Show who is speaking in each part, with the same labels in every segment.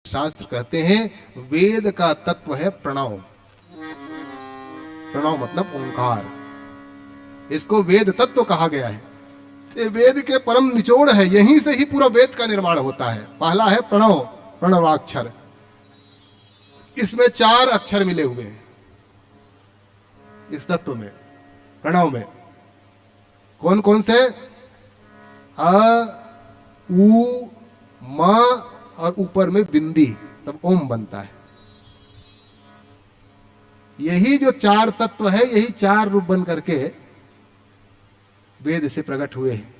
Speaker 1: शास्त्र कहते हैं वेद का तत्व है प्रणव। प्रणव मतलब ओंकार, इसको वेद तत्व कहा गया है। ये वेद के परम निचोड़ है, यहीं से ही पूरा वेद का निर्माण होता है। पहला है प्रणव, प्रणवाक्षर। इसमें 4 अक्षर मिले हुए हैं इस तत्व में, प्रणव में। कौन कौन से? अ, उ, म और ऊपर में बिंदी, तब ओम बनता है। यही जो 4 तत्व है, यही 4 रूप बन करके वेद से प्रकट हुए हैं।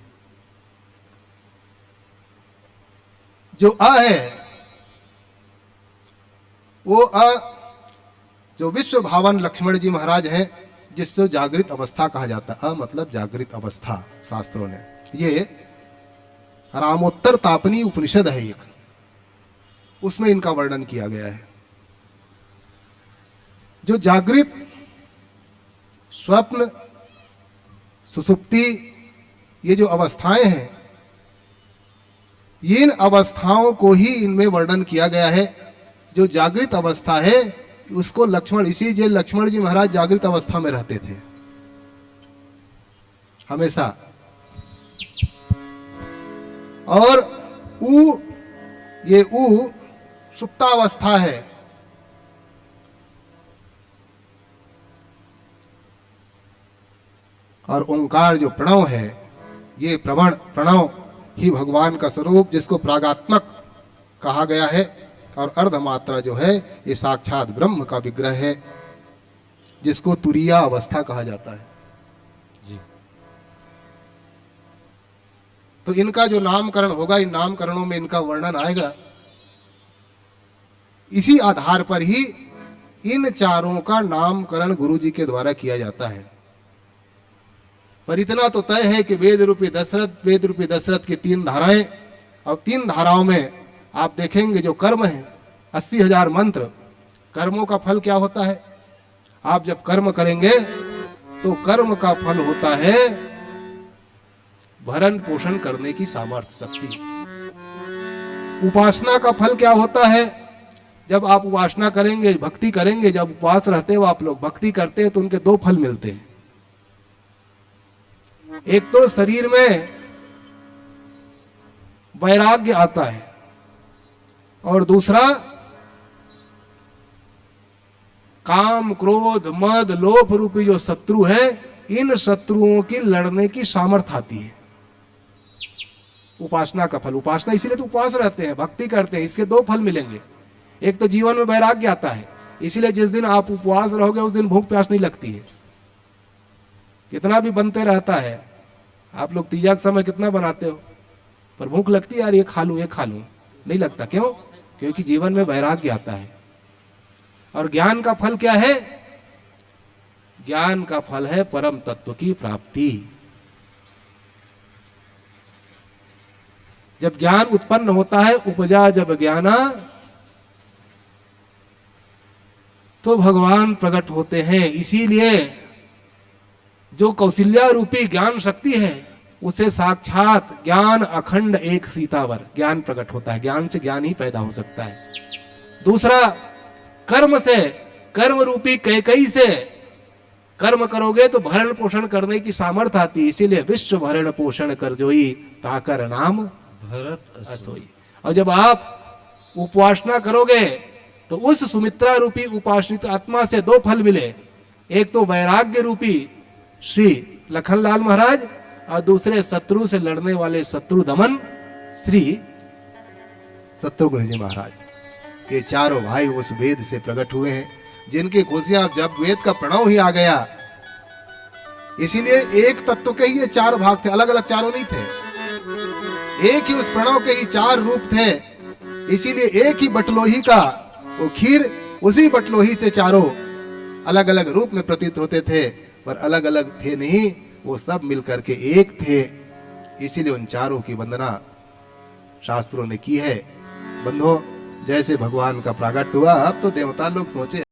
Speaker 1: जो अ है वो जो विश्व भावन लक्ष्मण जी महाराज हैं, जिसको जागृत अवस्था कहा जाता है। मतलब जागृत अवस्था, शास्त्रों ने ये रामोत्तर तापनी उपनिषद है एक, उसमें इनका वर्णन किया गया है। जो जागृत, स्वप्न, सुसुप्ति, ये जो अवस्थाएं हैं, इन अवस्थाओं को ही इनमें वर्णन किया गया है। जो जागृत अवस्था है उसको लक्ष्मण, इसीलिए लक्ष्मण जी महाराज जागृत अवस्था में रहते थे हमेशा। और उ, ये उ सुप्तावस्था है। और ओंकार जो प्रणव है, ये प्रणव ही भगवान का स्वरूप, जिसको प्रागात्मक कहा गया है। और अर्धमात्रा जो है ये साक्षात ब्रह्म का विग्रह है, जिसको तुरीया अवस्था कहा जाता है जी। तो इनका जो नामकरण होगा, इन नामकरणों में इनका वर्णन आएगा। इसी आधार पर ही इन 4 का नामकरण गुरु जी के द्वारा किया जाता है। पर इतना तो तय है कि वेद रूपी दशरथ की 3 धाराएं, और 3 धाराओं में आप देखेंगे जो कर्म है, 80,000 मंत्र। कर्मों का फल क्या होता है? आप जब कर्म करेंगे तो कर्म का फल होता है भरण पोषण करने की सामर्थ्य, शक्ति। उपासना का फल क्या होता है? जब आप उपासना करेंगे, भक्ति करेंगे, जब उपवास रहते हो आप लोग, भक्ति करते हैं, तो उनके 2 फल मिलते हैं। एक तो शरीर में वैराग्य आता है, और दूसरा काम, क्रोध, मद, लोभ रूपी जो शत्रु है, इन शत्रुओं की लड़ने की सामर्थ्य आती है। उपासना का फल, उपासना इसीलिए तो उपवास रहते हैं, भक्ति करते हैं, इसके 2 फल मिलेंगे। एक तो जीवन में वैराग्य आता है, इसीलिए जिस दिन आप उपवास रहोगे उस दिन भूख प्यास नहीं लगती है। कितना भी बनते रहता है, आप लोग तीजा के समय कितना बनाते हो, पर भूख लगती है, यार ये खा लूं, ये खा लूं, नहीं लगता। क्यों? क्योंकि जीवन में वैराग्य आता है। और ज्ञान का फल क्या है? ज्ञान का फल है परम तत्व की प्राप्ति। जब ज्ञान उत्पन्न होता है, उपजा जब ज्ञाना, तो भगवान प्रकट होते हैं। इसीलिए जो कौशल्या रूपी ज्ञान शक्ति है, उसे साक्षात ज्ञान अखंड एक सीतावर ज्ञान प्रकट होता है। ज्ञान से ज्ञान ही पैदा हो सकता है। दूसरा, कर्म से, कर्म रूपी कैकई से कर्म करोगे तो भरण पोषण करने की सामर्थ्य आती है। इसीलिए विश्व भरण पोषण कर जोई, ताकर नाम भरत असोई। और जब आप उपासना करोगे तो उस सुमित्रा रूपी उपासनित आत्मा से 2 फल मिले। एक तो वैराग्य रूपी श्री लखनलाल महाराज, और दूसरे शत्रु से लड़ने वाले शत्रु दमन श्री शत्रुघ्न जी महाराज। ये 4 भाई उस वेद से प्रकट हुए हैं, जिनकी खुशियां, जब वेद का प्रणव ही आ गया, इसीलिए एक तत्व के ही ये 4 भाग थे, अलग अलग 4 नहीं थे। एक ही उस प्रणव के ही 4 रूप थे। इसीलिए एक ही बटलोही का वो खीर, उसी बटलोही से 4 अलग अलग रूप में प्रतीत होते थे, पर अलग अलग थे नहीं, वो सब मिलकर के एक थे। इसीलिए उन 4 की वंदना शास्त्रों ने की है। बंधो, जैसे भगवान का प्रागट्य हुआ, अब तो देवता लोग सोचे